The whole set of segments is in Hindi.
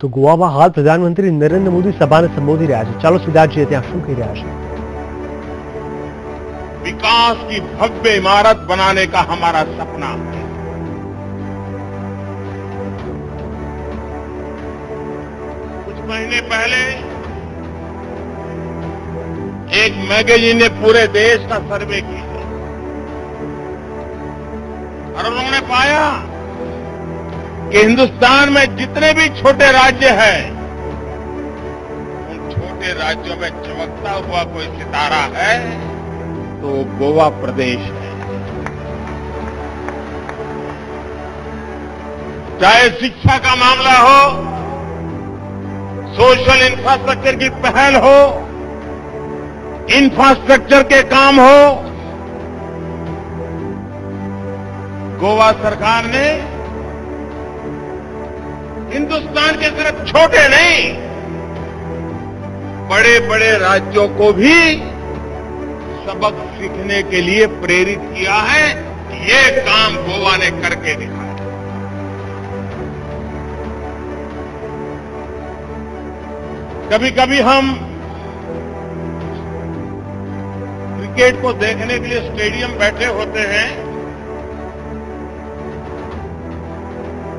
તો ગોવામાં હાલ પ્રધાનમંત્રી નરેન્દ્ર મોદી સભાને સંબોધી રહ્યા છે. ચાલો સીધા જઈએ ત્યાં શું કહી રહ્યા છે. विकास की भव्य इमारत बनाने का हमारा सपना है. कुछ महीने पहले एक मैगजीन ने पूरे देश का सर्वे किया और उन्होंने पाया कि हिंदुस्तान में जितने भी छोटे राज्य हैं, उन छोटे राज्यों में चमकता हुआ कोई सितारा है तो गोवा प्रदेश है. चाहे शिक्षा का मामला हो, सोशल इंफ्रास्ट्रक्चर की पहल हो, इंफ्रास्ट्रक्चर के काम हो, गोवा सरकार ने हिंदुस्तान के सिर्फ छोटे नहीं, बड़े बड़े राज्यों को भी सबक सीखने के लिए प्रेरित किया है. ये काम गोवा ने करके दिखाया. कभी कभी हम क्रिकेट को देखने के लिए स्टेडियम बैठे होते हैं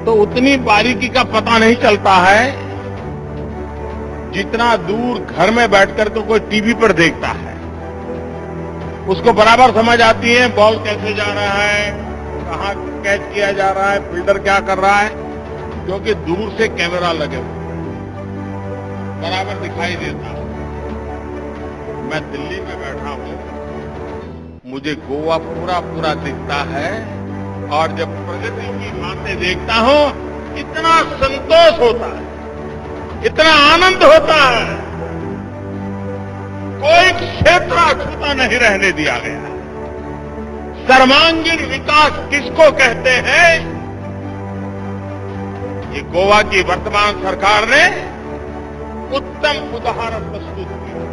तो उतनी बारीकी का पता नहीं चलता है जितना दूर घर में बैठकर तो कोई टीवी पर देखता है. उसको बराबर समझ आती है बॉल कैसे जा रहा है, कहां कैच किया जा रहा है, फील्डर क्या कर रहा है, क्योंकि दूर से कैमरा लगे हुए बराबर दिखाई देता. मैं दिल्ली में बैठा हूं, मुझे गोवा पूरा पूरा दिखता है और जब प्रगति की बातें देखता हूं इतना संतोष होता है, इतना आनंद होता है. कोई क्षेत्र अछूता नहीं रहने दिया गया. सर्वांगीण विकास किसको कहते हैं, ये गोवा की वर्तमान सरकार ने उत्तम उदाहरण प्रस्तुत किया.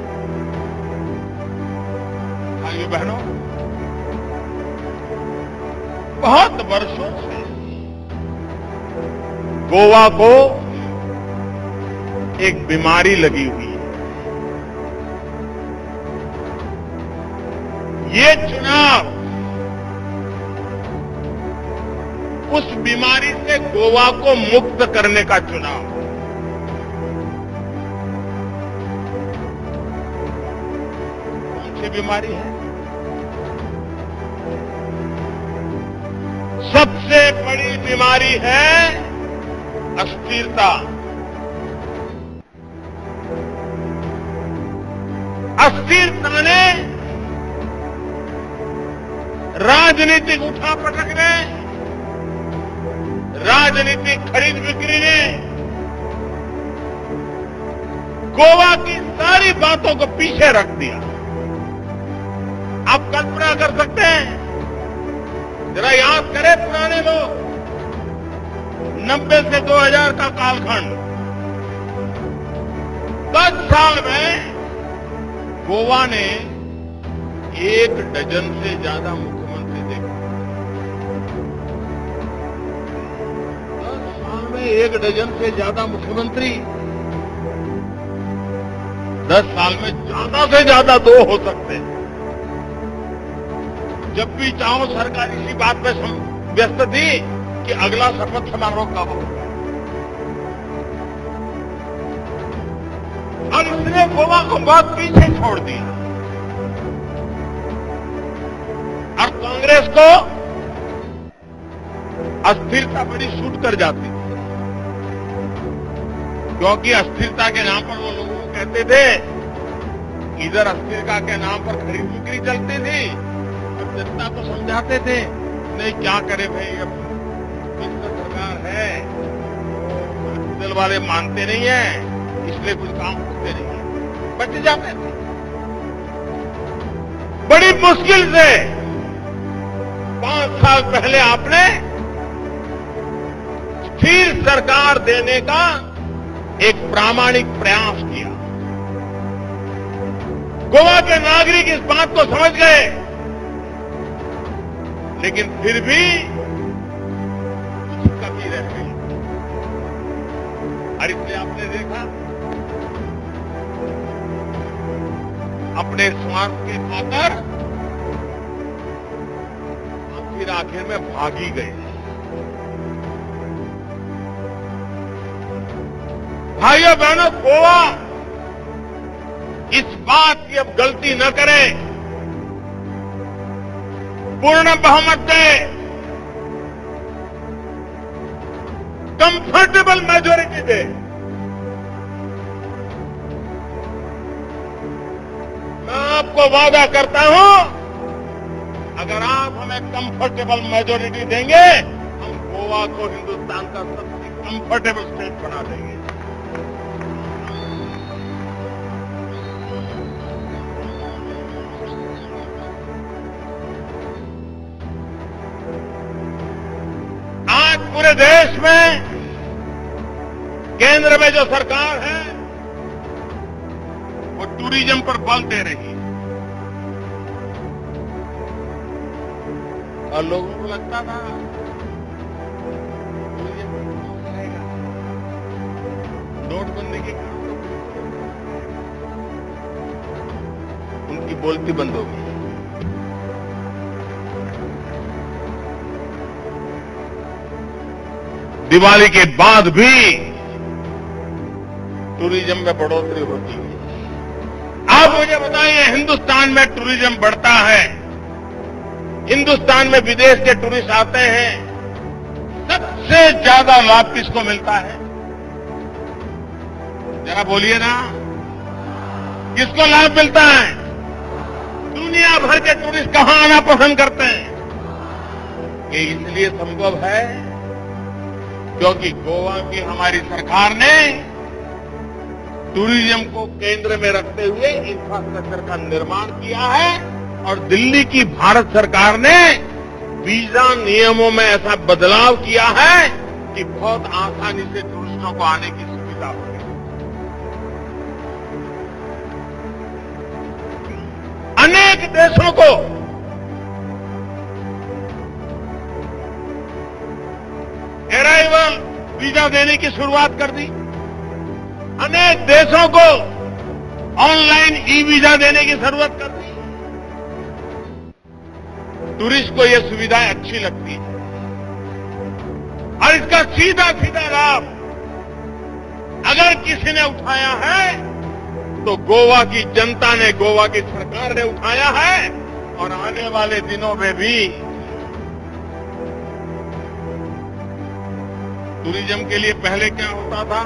भाइयों बहनों, बहुत वर्षों से गोवा को एक बीमारी लगी हुई है. ये चुनाव उस बीमारी से गोवा को मुक्त करने का चुनाव. कौन सी बीमारी है? सबसे बड़ी बीमारी है अस्थिरता. अस्थिरता ने राजनीतिक उठापटक ने, राजनीतिक खरीद बिक्री ने गोवा की सारी बातों को पीछे रख दिया. आप कल्पना कर सकते हैं, जरा याद करें पुराने लोग, 90 से 2000 का कालखंड, 10 साल में गोवा ने 1 डजन से ज्यादा मुख्यमंत्री देखे. 10 साल में 1 डजन से ज्यादा मुख्यमंत्री. 10 साल में ज्यादा से ज्यादा 2 हो सकते हैं. जब भी चाहो सरकार इसी बात में व्यस्त थी कि अगला शपथ समारोह कब हो. और इसने गोवा को बहुत पीछे छोड़ दिया. और कांग्रेस को अस्थिरता बड़ी सूट कर जाती थी, क्योंकि अस्थिरता के नाम पर वो लोगों को कहते थे, इधर अस्थिरता के नाम पर खरीद बिक्री चलती थी, अब जनता को समझाते थे नहीं क्या करे भाई, अब केंद्र सरकार है, दिल वाले मानते नहीं है, इसलिए कुछ काम होते नहीं है, बच जाते थे. बड़ी मुश्किल से 5 साल पहले आपने स्थिर सरकार देने का एक प्रामाणिक प्रयास किया. गोवा के नागरिक इस बात को समझ गए, लेकिन फिर भी कुछ कमी रह गई. और इसलिए आपने देखा अपने स्वार्थ के खातिर आखिर में भागी गए। भाइयों बहनों, गोवा इस बात की अब गलती न करे, पूर्ण बहुमत दे, कंफर्टेबल मेजोरिटी दे। मैं आपको वादा करता हूं, अगर आप हमें कंफर्टेबल मेजोरिटी देंगे, हम गोवा को हिंदुस्तान का सबसे कंफर्टेबल स्टेट बना देंगे। आज पूरे देश में केंद्र में जो सरकार है वो टूरिज्म पर बल दे रही है। और लोगों को लगता था नोटबंदी के कारण उनकी बोलती बंद हो गई। दिवाली के बाद भी टूरिज्म में बढ़ोतरी होती है। आप मुझे बताइए, हिंदुस्तान में टूरिज्म बढ़ता है, हिंदुस्तान में विदेश के टूरिस्ट आते हैं, सबसे ज्यादा लाभ किसको मिलता है? जरा बोलिए ना, किसको लाभ मिलता है? दुनिया भर के टूरिस्ट कहां आना पसंद करते हैं? ये इसलिए संभव है क्योंकि गोवा की हमारी सरकार ने टूरिज्म को केंद्र में रखते हुए इंफ्रास्ट्रक्चर का निर्माण किया है, और दिल्ली की भारत सरकार ने वीजा नियमों में ऐसा बदलाव किया है कि बहुत आसानी से टूरिस्टों को आने की सुविधा हो गई। अनेक देशों को अराइवल वीजा देने की शुरुआत कर दी, अनेक देशों को ऑनलाइन ई वीजा देने की जरूरत कर दी। टूरिस्ट को यह सुविधाएं अच्छी लगती है, और इसका सीधा सीधा लाभ अगर किसी ने उठाया है तो गोवा की जनता ने, गोवा की सरकार ने उठाया है। और आने वाले दिनों में भी टूरिज्म के लिए पहले क्या होता था,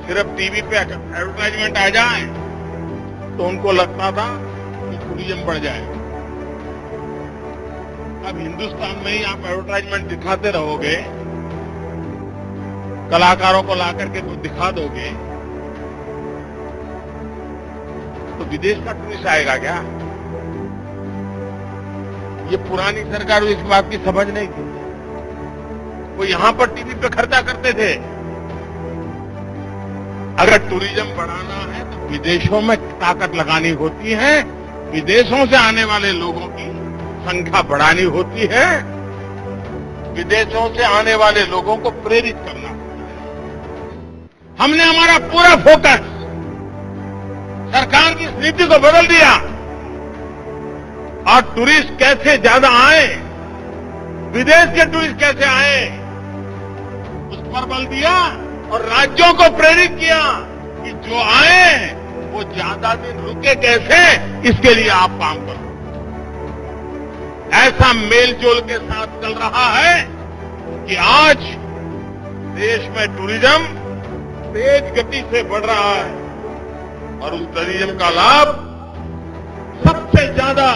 सिर्फ टीवी पे एडवर्टाइजमेंट आ जाए तो उनको लगता था कि टूरिज्म बढ़ जाएगा। अब हिंदुस्तान में ही आप एडवर्टाइजमेंट दिखाते रहोगे, कलाकारों को ला करके तो दिखा दोगे, तो विदेश का टूरिस्ट आएगा क्या? ये पुरानी सरकार इस बात की समझ नहीं थी। वो यहां पर टीवी पे खर्चा करते थे। अगर टूरिज्म बढ़ाना है तो विदेशों में ताकत लगानी होती है, विदेशों से आने वाले लोगों की संख्या बढ़ानी होती है, विदेशों से आने वाले लोगों को प्रेरित करना होता है। हमने हमारा पूरा फोकस सरकार की इस नीति को बदल दिया, और टूरिस्ट कैसे ज्यादा आए, विदेश के टूरिस्ट कैसे आए, उस पर बल दिया, और राज्यों को प्रेरित किया कि जो आए वो ज्यादा दिन रुके कैसे, इसके लिए आप काम करो। ऐसा मेलजोल के साथ चल रहा है कि आज देश में टूरिज्म तेज गति से बढ़ रहा है, और उस टूरिज्म का लाभ सबसे ज्यादा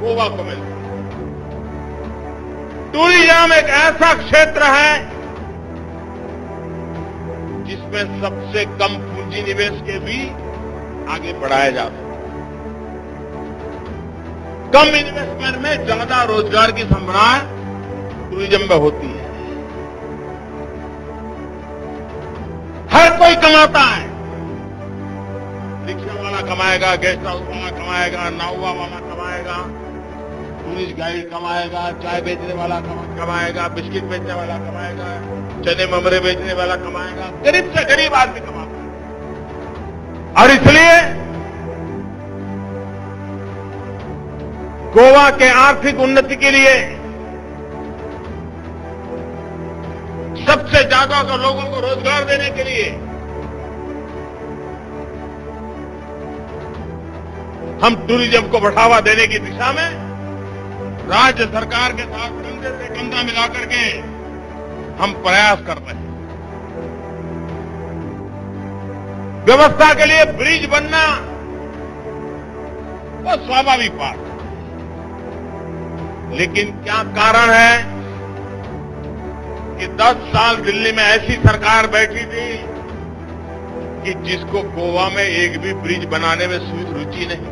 गोवा को मिलता है। टूरिज्म एक ऐसा क्षेत्र है जिसमें सबसे कम पूंजी निवेश के भी आगे बढ़ाया जा सकता है। कम इन्वेस्टमेंट में ज्यादा रोजगार की संभावना टूरिज्म में होती है। हर कोई कमाता है, रिक्शा वाला कमाएगा, गेस्ट हाउस वाला कमाएगा, नावा वाला कमाएगा, टूरिस्ट गाइड कमाएगा, चाय बेचने वाला कमाएगा, बिस्किट बेचने वाला कमाएगा, चने ममरे बेचने वाला कमाएगा, गरीब से गरीब आदमी कमाता है। और इसलिए गोवा के आर्थिक उन्नति के लिए सबसे ज्यादा तो लोगों को रोजगार देने के लिए हम टूरिज्म को बढ़ावा देने की दिशा में राज्य सरकार के साथ कंधे से कंधा मिलाकर के हम प्रयास कर रहे हैं। व्यवस्था के लिए ब्रिज बनना वो स्वाभाविक बात है, लेकिन क्या कारण है कि 10 साल दिल्ली में ऐसी सरकार बैठी थी कि जिसको गोवा में एक भी ब्रिज बनाने में रुचि नहीं,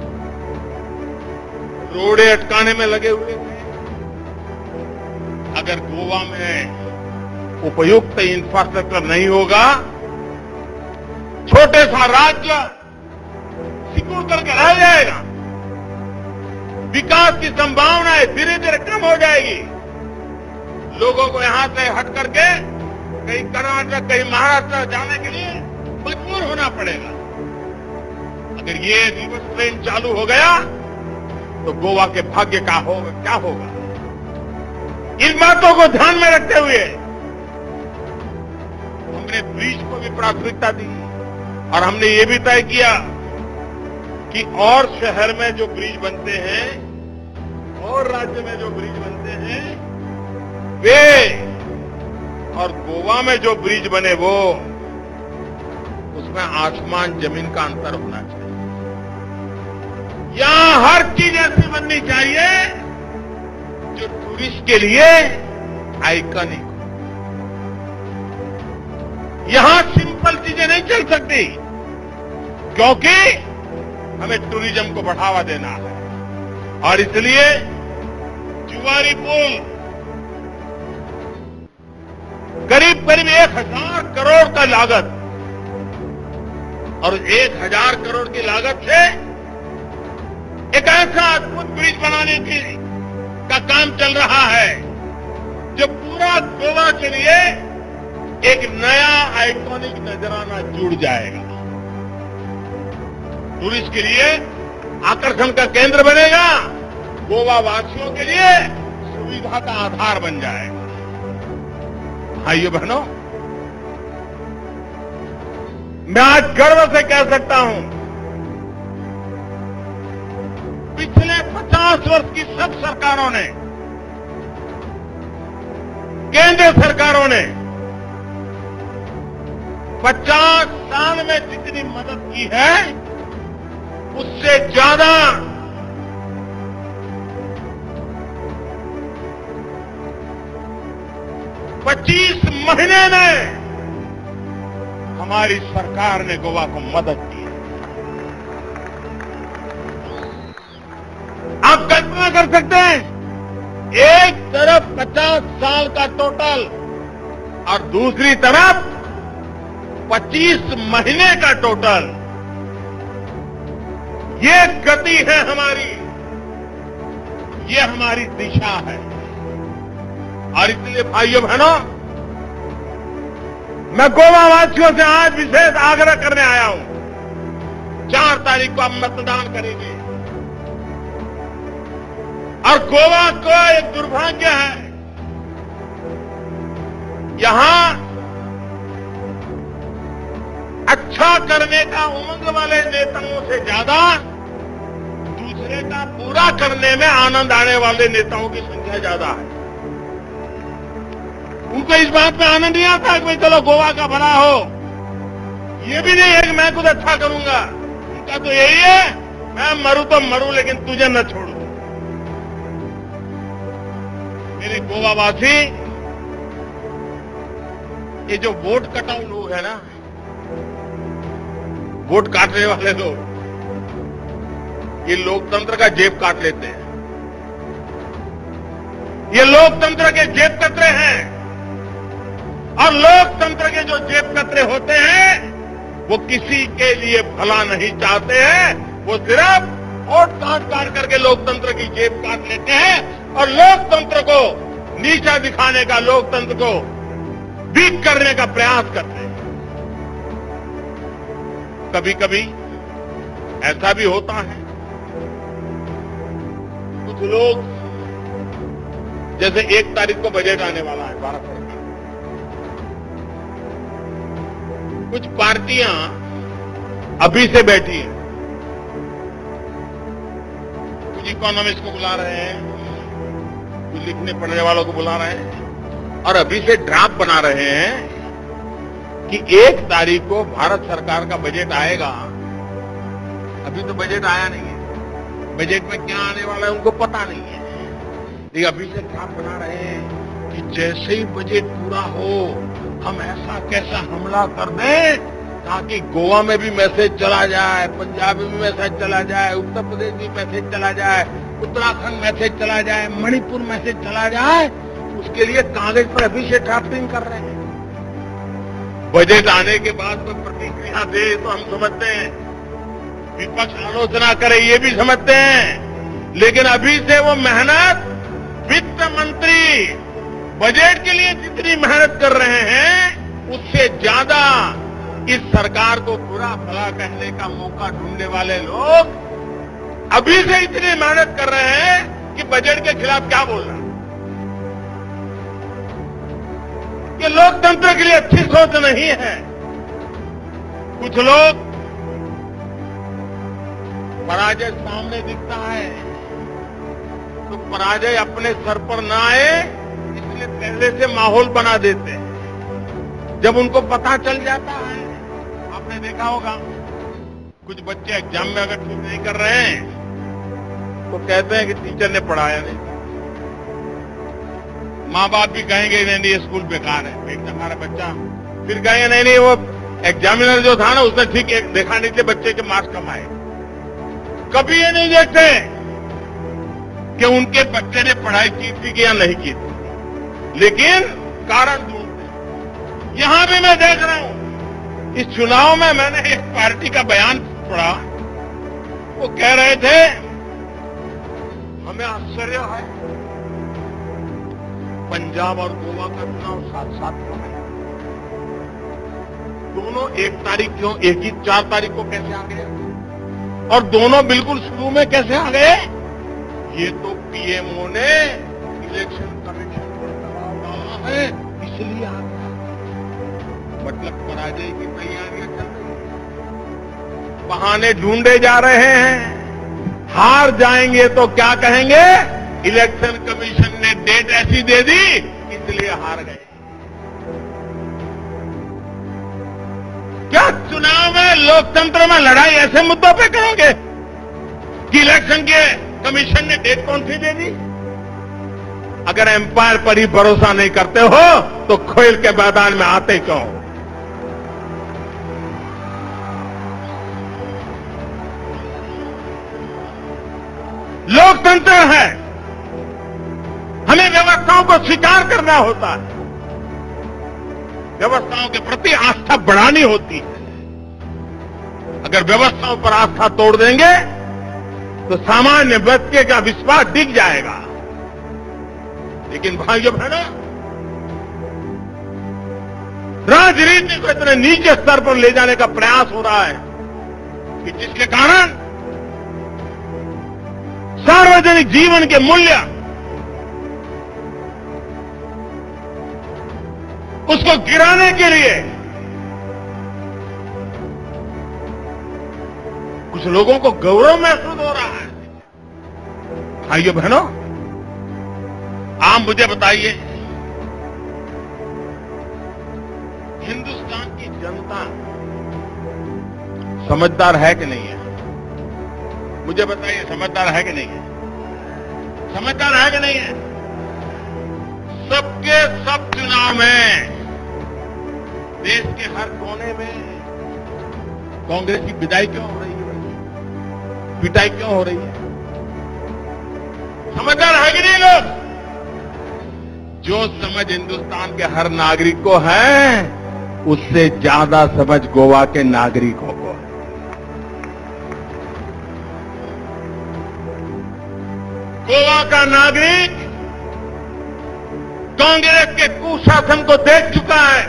रोड़े अटकाने में लगे हुए थे। अगर गोवा में उपयुक्त इंफ्रास्ट्रक्चर नहीं होगा, छोटे सा राज्य सिकुड़ करके रह जाएगा, विकास की संभावनाएं धीरे धीरे कम हो जाएगी। लोगों को यहां से हट करके कहीं कर्नाटक, कहीं महाराष्ट्र जाने के लिए मजबूर होना पड़ेगा। अगर ये रिवर्स ट्रेन चालू हो गया तो गोवा के भाग्य का होगा, क्या होगा? इन बातों को ध्यान में रखते हुए हमने ब्रिज को भी प्राथमिकता दी और हमने ये भी तय किया कि और शहर में जो ब्रिज बनते हैं और राज्य में जो ब्रिज बनते हैं वे, और गोवा में जो ब्रिज बने वो, उसमें आसमान जमीन का अंतर होना चाहिए। यहां हर चीज ऐसी बननी चाहिए जो टूरिस्ट के लिए आइकॉनिक हो। यहां सिंपल चीजें नहीं चल सकती, क्योंकि हमें टूरिज्म को बढ़ावा देना है। और इसलिए जुवारी पुल करीब करीब 1000 करोड़ का लागत, और 1000 करोड़ की लागत से एक ऐसा अद्भुत ब्रिज बनाने का काम चल रहा है जो पूरा गोवा के लिए एक नया आइकॉनिक नजराना जुड़ जाएगा। टूरिस्ट के लिए आकर्षण का केंद्र बनेगा, गोवा वासियों के लिए सुविधा का आधार बन जाएगा। भाइयों बहनों, मैं आज गर्व से कह सकता हूं, पिछले 50 वर्ष की सब सरकारों ने, केंद्र सरकारों ने 50 साल में जितनी मदद की है उससे ज्यादा पच्चीस महीने में हमारी सरकार ने गोवा को मदद की। आप कल्पना कर सकते हैं, एक तरफ 50 साल का टोटल और दूसरी तरफ 25 महीने का टोटल। ये गति है हमारी, ये हमारी दिशा है। और इसलिए भाइयों बहनों, मैं गोवा वासियों से आज विशेष आग्रह करने आया हूं। 4 तारीख को हम मतदान करेंगे और गोवा को एक दुर्भाग्य है, यहां अच्छा करने का उमंग वाले नेताओं से ज्यादा दूसरे का पूरा करने में आनंद आने वाले नेताओं की संख्या ज्यादा है। उनको इस बात में आनंद नहीं आता कि भाई चलो गोवा का भला हो, ये भी नहीं है कि मैं कुछ अच्छा करूंगा। उनका तो यही है, मैं मरूं तो मरूं लेकिन तुझे न छोड़ूं। मेरे गोवावासी, ये जो वोट कटाऊ लोग है ना, वोट काटने वाले लोग, ये लोकतंत्र का जेब काट लेते हैं। ये लोकतंत्र के जेब कतरे हैं, और लोकतंत्र के जो जेब कतरे होते हैं वो किसी के लिए भला नहीं चाहते हैं, वो सिर्फ वोट काट करके लोकतंत्र की जेब काट लेते हैं और लोकतंत्र को नीचा दिखाने का, लोकतंत्र को वीक करने का प्रयास करते हैं। कभी कभी ऐसा भी होता है, कुछ लोग, जैसे 1 तारीख को बजट आने वाला है भारत सरकार, कुछ पार्टियां अभी से बैठी हैं, कुछ इकोनॉमिस्ट को बुला रहे हैं, कुछ लिखने पढ़ने वालों को बुला रहे हैं और अभी से ड्राफ्ट बना रहे हैं कि 1 तारीख को भारत सरकार का बजट आएगा। अभी तो बजट आया नहीं है, बजट में क्या आने वाला है उनको पता नहीं है, लेकिन अभी से ड्राफ्ट बना रहे हैं कि जैसे ही बजट पूरा हो हम ऐसा कैसा हमला कर दें ताकि गोवा में भी मैसेज चला जाए, पंजाब में भी मैसेज चला जाए, उत्तर प्रदेश में मैसेज चला जाए, उत्तराखंड मैसेज चला जाए, मणिपुर मैसेज चला जाए। उसके लिए कागज पर अभी से ड्राफ्टिंग कर रहे हैं। बजट आने के बाद कोई प्रतिक्रिया दे तो हम समझते हैं, विपक्ष आलोचना करे ये भी समझते हैं, लेकिन अभी से वो मेहनत, वित्त मंत्री बजट के लिए जितनी मेहनत कर रहे हैं उससे ज्यादा इस सरकार को बुरा भला कहने का मौका ढूंढने वाले लोग अभी से इतनी मेहनत कर रहे हैं कि बजट के खिलाफ क्या बोलना। ये लोकतंत्र के लिए अच्छी सोच नहीं है। कुछ लोग, पराजय सामने दिखता है तो पराजय अपने सर पर ना आए इसलिए पहले से माहौल बना देते हैं। जब उनको पता चल जाता है, आपने देखा होगा कुछ बच्चे एग्जाम में अगर ठीक नहीं कर रहे हैं तो कहते हैं कि टीचर ने पढ़ाया नहीं। माँ बाप भी कहेंगे नहीं ये स्कूल बेकार है, एक हमारा बच्चा, फिर कहेंगे नहीं वो एग्जामिनर जो था ना उसने ठीक देखा नहीं थे बच्चे के मार्क्स कम आए। कभी ये नहीं देखते कि उनके बच्चे ने पढ़ाई की थी कि या नहीं की थी, लेकिन कारण ढूंढते। यहां भी मैं देख रहा हूं, इस चुनाव में मैंने एक पार्टी का बयान पढ़ा, वो कह रहे थे हमें आश्चर्य है पंजाब और गोवा का चुनाव साथ साथ क्यों है, दोनों 1 तारीख क्यों, एक ही 4 तारीख को कैसे आ गए और दोनों बिल्कुल शुरू में कैसे आ गए। ये तो पीएमओ ने इलेक्शन कमीशन पर दबाव डाला है इसलिए आ गया। मतलब पराजय की तैयारियां चल रही हैं, बहाने ढूंढे जा रहे हैं। हार जाएंगे तो क्या कहेंगे, इलेक्शन कमीशन ने डेट ऐसी दे दी इसलिए हार गए। क्या चुनाव में, लोकतंत्र में लड़ाई ऐसे मुद्दों पे करेंगे कि इलेक्शन के कमीशन ने डेट कौन सी दे दी? अगर एम्पायर पर ही भरोसा नहीं करते हो तो खेल के मैदान में आते क्यों? लोकतंत्र है, हमें व्यवस्थाओं को स्वीकार करना होता है, व्यवस्थाओं के प्रति आस्था बढ़ानी होती है। अगर व्यवस्थाओं पर आस्था तोड़ देंगे तो सामान्य व्यक्ति का विश्वास दिख जाएगा। लेकिन भाइयों बहनों, राजनीति को इतने नीचे स्तर पर ले जाने का प्रयास हो रहा है कि जिसके कारण सार्वजनिक जीवन के मूल्य, उसको गिराने के लिए कुछ लोगों को गौरव महसूस हो रहा है। भाइयों बहनों, आप मुझे बताइए, हिंदुस्तान की जनता समझदार है कि नहीं है? मुझे बताइए, समझदार है कि नहीं है? समझदार है कि नहीं है? सबके सब चुनाव में देश के हर कोने में कांग्रेस की विदाई क्यों हो रही है, पिटाई क्यों हो रही है? समझदार है कि नहीं लोग? जो समझ हिंदुस्तान के हर नागरिक को है उससे ज्यादा समझ गोवा के नागरिकों को है। गोवा का नागरिक कांग्रेस के कुशासन को देख चुका है,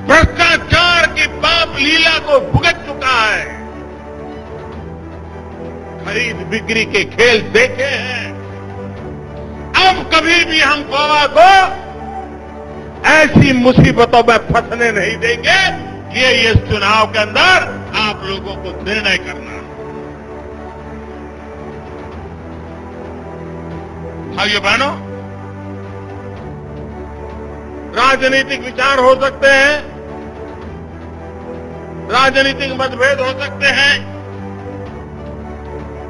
भ्रष्टाचार की पाप लीला को भुगत चुका है, खरीद बिक्री के खेल देखे हैं। अब कभी भी हम गोवा को ऐसी मुसीबतों में फंसने नहीं देंगे। ये इस चुनाव के अंदर आप लोगों को निर्णय करना है। भाइयों बहनों, राजनीतिक विचार हो सकते हैं, राजनीतिक मतभेद हो सकते हैं,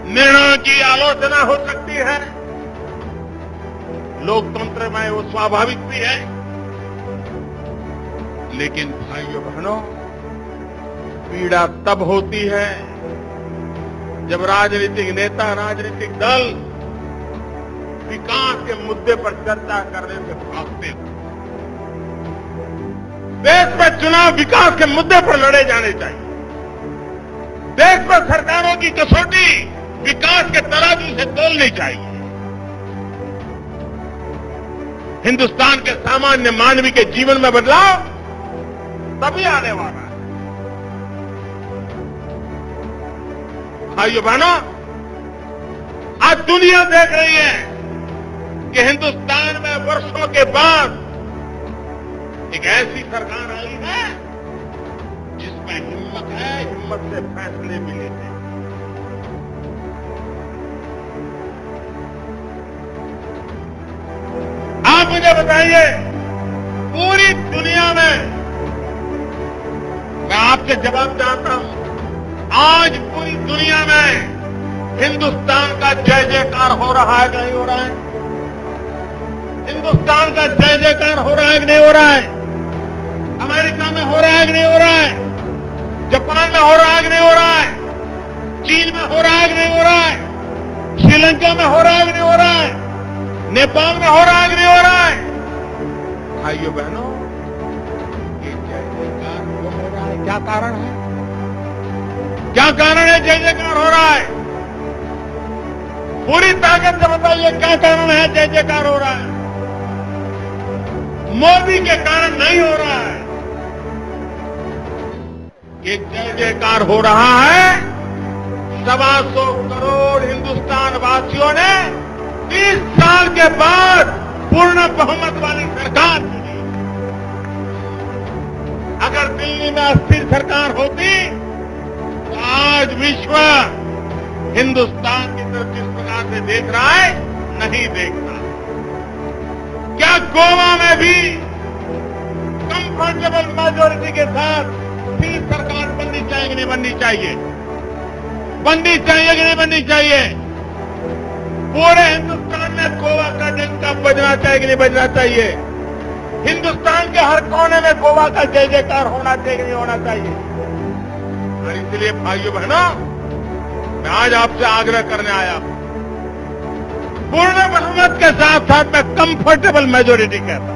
निर्णयों की आलोचना हो सकती है, लोकतंत्र में वो स्वाभाविक भी है। लेकिन भाइयों बहनों, पीड़ा तब होती है जब राजनीतिक नेता, राजनीतिक दल विकास के मुद्दे पर चर्चा करने से भागते हैं। देश में चुनाव विकास के मुद्दे पर लड़े जाने चाहिए। देश में सरकारों की कसौटी विकास के तराजू से तोलनी चाहिए। हिंदुस्तान के सामान्य मानवी के जीवन में बदलाव तभी आने वाला है। भाइयों बहनों, आज दुनिया देख रही है कि हिंदुस्तान में वर्षों के बाद एक ऐसी सरकार आई है जिसमें हिम्मत है, हिम्मत से फैसले भी लेते हैं। आप मुझे बताइए, पूरी दुनिया में, मैं आपसे जवाब चाहता हूं, आज पूरी दुनिया में हिंदुस्तान का जय जयकार हो रहा है कि नहीं हो रहा है? हिंदुस्तान का जय जयकार हो रहा है कि नहीं हो रहा है? अमेरिका में हो रहा है कि नहीं हो रहा है? जापान में हो रहा है कि नहीं हो रहा है? चीन में हो रहा है कि नहीं हो रहा है? श्रीलंका में हो रहा है कि नहीं हो रहा है? नेपाल में हो रहा है कि नहीं हो रहा है? भाइयों बहनों, ये जय जयकार क्यों हो रहा है? क्या कारण है? क्या कारण है जय जयकार हो रहा है? पूरी ताकत से बताइए, क्या कारण है जय जयकार हो रहा है? मोदी के कारण नहीं हो रहा है। ये जय जयकार हो रहा है 125 करोड़ हिंदुस्तान वासियों ने 30 साल के बाद पूर्ण बहुमत वाली सरकार चुनी। अगर दिल्ली में अस्थिर सरकार होती तो आज विश्व हिंदुस्तान की तरफ जिस प्रकार से देख रहा है, नहीं देखता। क्या गोवा में भी कंफर्टेबल मेजोरिटी के साथ फिर सरकार बननी चाहिए कि नहीं बननी चाहिए? बननी चाहिए कि नहीं बननी चाहिए? पूरे हिंदुस्तान में गोवा का डंका बजना चाहिए कि नहीं बजना चाहिए? हिंदुस्तान के हर कोने में गोवा का जय जयकार होना चाहिए कि नहीं होना चाहिए? और इसलिए भाइयों बहनों, मैं आज आपसे आग्रह करने आया, पूर्ण बहुमत के साथ साथ मैं कंफर्टेबल मेजोरिटी कहता हूं।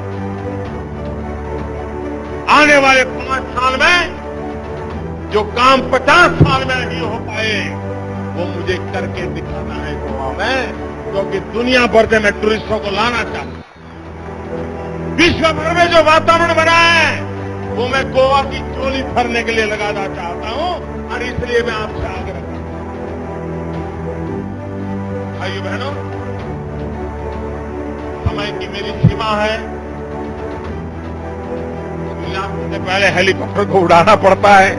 आने वाले 5 साल में जो काम 50 साल में नहीं हो पाए, वो मुझे करके दिखाना है गोवा में, क्योंकि दुनिया भर से मैं टूरिस्टों को लाना चाहता हूं। विश्व भर में जो वातावरण बना है, वो मैं गोवा की चोली भरने के लिए लगाना चाहता हूं, और इसलिए मैं आपसे आग्रह करता हूं। भाइयों बहनों, समय की मेरी सीमा है। से पहले हेलीकॉप्टर को उड़ाना पड़ता है,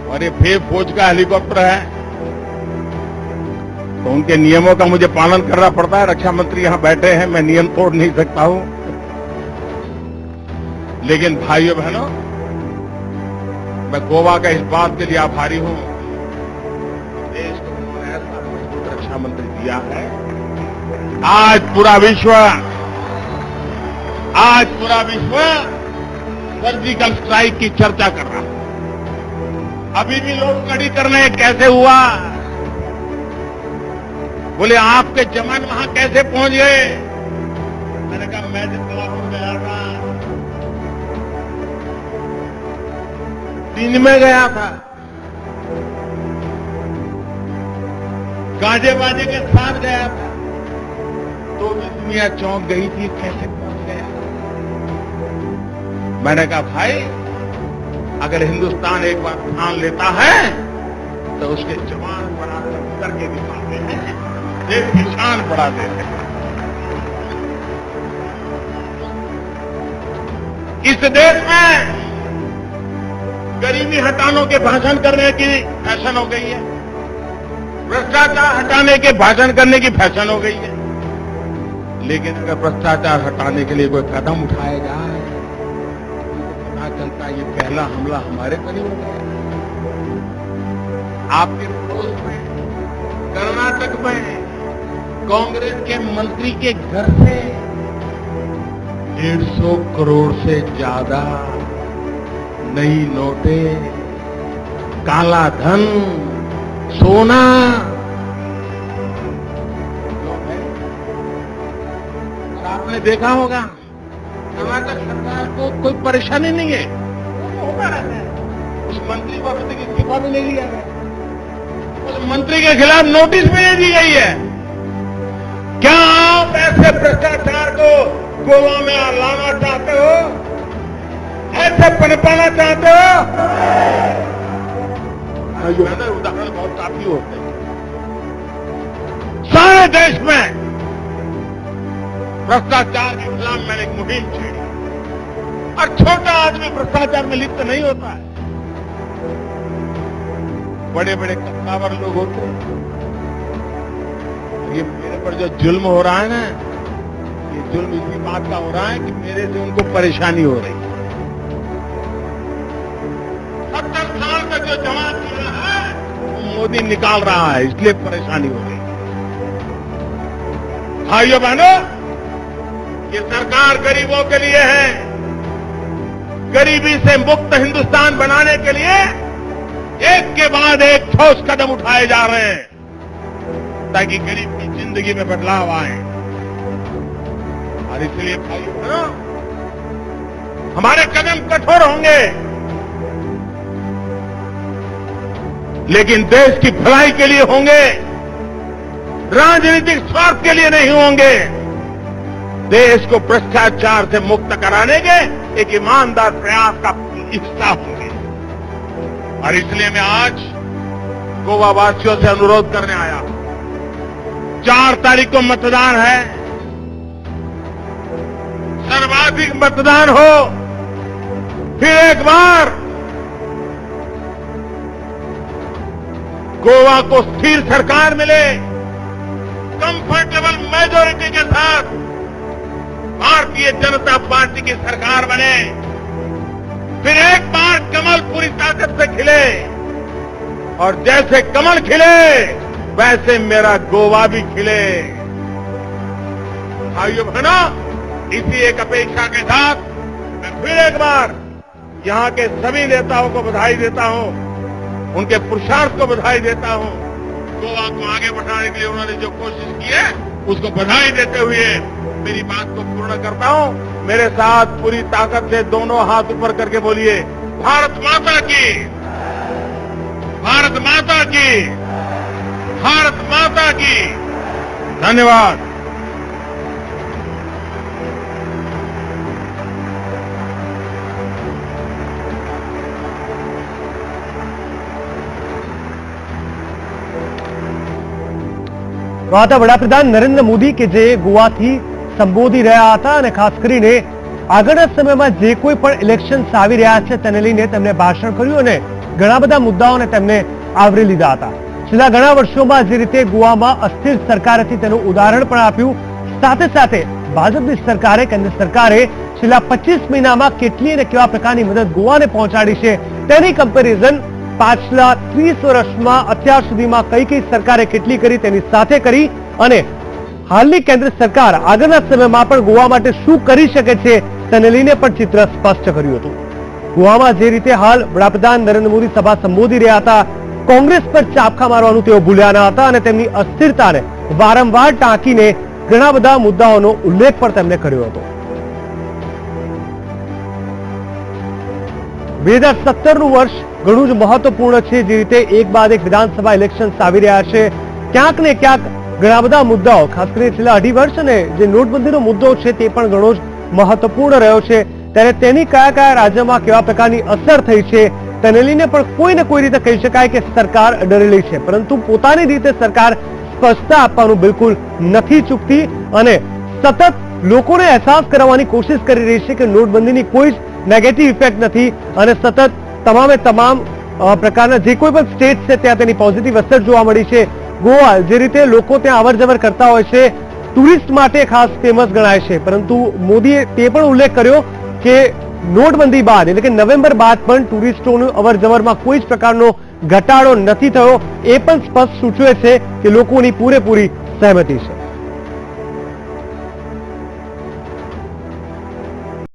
और ये फे फौज का हेलीकॉप्टर है, तो उनके नियमों का मुझे पालन करना पड़ता है। रक्षा मंत्री यहां बैठे हैं, मैं नियम तोड़ नहीं सकता हूं। लेकिन भाइयों बहनों, मैं गोवा का इस बात के लिए आभारी हूं, देश को उन्होंने ऐसा मजबूत रक्षा मंत्री दिया है। आज पूरा विश्व सर्जिकल स्ट्राइक की चर्चा कर रहा है। अभी भी लोग कड़ी कर रहे हैं, कैसे हुआ? बोले आपके जवान वहां कैसे पहुंच गए? मैंने कहा मैं जितना हो गया था, दिन में गया था, गाजे बाजे के साथ गया था, तो भी दुनिया चौंक गई थी कैसे पहुंच गया। मैंने कहा भाई, अगर हिंदुस्तान एक बार ठान लेता है तो उसके जवान बनाकर करके दिखाते हैं, देश की शान बढ़ा देते हैं। इस देश में गरीबी हटाने के भाषण करने की फैशन हो गई है, भ्रष्टाचार हटाने के भाषण करने की फैशन हो गई है। लेकिन अगर भ्रष्टाचार हटाने के लिए कोई कदम उठाया जाए तो पता चलता है ये पहला हमला हमारे पर ही हो गया। आपके पड़ोस में कर्नाटक में कांग्रेस के मंत्री के घर से 150 करोड़ से ज्यादा नई नोटें, काला धन, सोना आपने देखा होगा। कर्नाटक सरकार को कोई परेशानी नहीं है, होगा रहता है। उस मंत्री को अभी तक इस्तीफा भी नहीं दिया गया, उस मंत्री के खिलाफ नोटिस भी नहीं दी गई है। क्या आप ऐसे भ्रष्टाचार को गोवा में लाना चाहते हो? ऐसे पनपाना चाहते हो? उदाहरण बहुत काफी होते हैं। सारे देश में भ्रष्टाचार के खिलाफ मैंने एक मुहिम छेड़ी, और छोटा आदमी भ्रष्टाचार में लिप्त नहीं होता है। बड़े बड़े कत्तावर लोग होते हैं। ये मेरे पर जो जुल्म हो रहा है ना, ये जुल्म इसी बात का हो रहा है कि मेरे से उनको परेशानी हो रही है। 70 साल तक जो जमा किया है वो मोदी निकाल रहा है, इसलिए परेशानी हो रही है। भाइयों बहनों, ये सरकार गरीबों के लिए है। गरीबी से मुक्त हिंदुस्तान बनाने के लिए एक के बाद एक ठोस कदम उठाए जा रहे हैं ताकि गरीब की जिंदगी में बदलाव आए। और इसलिए भाइयों, हमारे कदम कठोर होंगे, लेकिन देश की भलाई के लिए होंगे, राजनीतिक स्वार्थ के लिए नहीं होंगे। देश को भ्रष्टाचार से मुक्त कराने के एक ईमानदार प्रयास का हिस्सा होंगे। और इसलिए मैं आज गोवा वासियों से अनुरोध करने आया। 4 तारीख को मतदान है, सर्वाधिक मतदान हो, फिर एक बार गोवा को स्थिर सरकार मिले, कंफर्टेबल मेजॉरिटी के साथ भारतीय जनता पार्टी की सरकार बने, फिर एक बार कमल पूरी ताकत से खिले, और जैसे कमल खिले वैसे मेरा गोवा भी खिले। भाइयों बहनों, इसी एक अपेक्षा के साथ मैं फिर एक बार यहां के सभी नेताओं को बधाई देता हूं, उनके पुरुषार्थ को बधाई देता हूं। गोवा को आगे बढ़ाने के लिए उन्होंने जो कोशिश की है उसको बधाई देते हुए मेरी बात को पूर्ण करता हूं। मेरे साथ पूरी ताकत से दोनों हाथ ऊपर करके बोलिए, भारत माता की, भारत माता की, भारत माता की। धन्यवाद। તો આ હતા વડાપ્રધાન નરેન્દ્ર મોદી કે જે ગોવાથી સંબોધી રહ્યા હતા અને ખાસ કરીને આગળના સમયમાં જે કોઈ પણ ઇલેક્શન્સ આવી રહ્યા છે તેને લઈને તેમણે ભાષણ કર્યું અને ઘણા બધા મુદ્દાઓને તેમણે આવરી લીધા હતા। છેલ્લા ઘણા વર્ષોમાં જે રીતે ગોવામાં અસ્થિર સરકાર હતી તેનું ઉદાહરણ પણ આપ્યું। સાથે સાથે ભાજપની સરકારે, કેન્દ્ર સરકારે છેલ્લા 25 મહિનામાં કેટલી અને કેવા પ્રકારની મદદ ગોવાને પહોંચાડી છે તેની કમ્પેરિઝન પાછલા 30 વર્ષમાં અત્યાર સુધીમાં કઈ કઈ સરકારે કેટલી કરી તેની સાથે કરી અને હાલની કેન્દ્ર સરકાર આગળના સમયમાં પણ ગોવા માટે શું કરી શકે છે તેને લઈને પણ ચિત્ર સ્પષ્ટ કર્યું હતું। ગોવામાં જે રીતે હાલ વડાપ્રધાન નરેન્દ્ર મોદી સભા સંબોધી રહ્યા હતા, કોંગ્રેસ પર ચાપખા મારવાનું તેઓ ભૂલ્યા ન હતા અને તેમની અસ્થિરતાને વારંવાર ટાંકીને ઘણા બધા મુદ્દાઓનો ઉલ્લેખ પણ તેમણે કર્યો હતો। 2017 નું વર્ષ ઘણું જ મહત્વપૂર્ણ છે। જે રીતે એક બાદ એક વિધાનસભા ઇલેક્શન્સ આવી રહ્યા છે, ક્યાંક ને ક્યાંક ઘણા બધા મુદ્દાઓ, ખાસ કરીને છેલ્લા 2.5 વર્ષ અને જે નોટબંધીનો મુદ્દો છે તે પણ ઘણો જ મહત્વપૂર્ણ રહ્યો છે, ત્યારે તેની કયા કયા રાજ્યમાં કેવા પ્રકારની અસર થઈ છે તેને લઈને પણ કોઈ ને કોઈ રીતે કહી શકાય કે સરકાર ડરેલી છે, પરંતુ પોતાની રીતે સરકાર સ્પષ્ટતા આપવાનું બિલકુલ નથી ચૂકતી અને સતત લોકોને અહેસાસ કરાવવાની કોશિશ કરી રહી છે કે નોટબંધીની કોઈ જ નેગેટિવ ઇફેક્ટ નથી અને સતત તમામે તમામ પ્રકારના જે કોઈ પણ સ્ટેટ છે ત્યાં તેની પોઝિટિવ અસર જોવા મળી છે. ગોવા જે રીતે લોકો ત્યાં અવર જવર કરતા હોય છે, ટુરિસ્ટ માટે ખાસ ફેમસ ગણાય છે, પરંતુ મોદીએ તે પણ ઉલ્લેખ કર્યો કે નોટબંધી બાદ એટલે કે નવેમ્બર બાદ પણ ટુરિસ્ટોનું અવર જવરમાં કોઈ જ પ્રકારનો ઘટાડો નથી થયો. એ પણ સ્પષ્ટ સૂચવે છે કે લોકોની પૂરેપૂરી સહેમતી છે.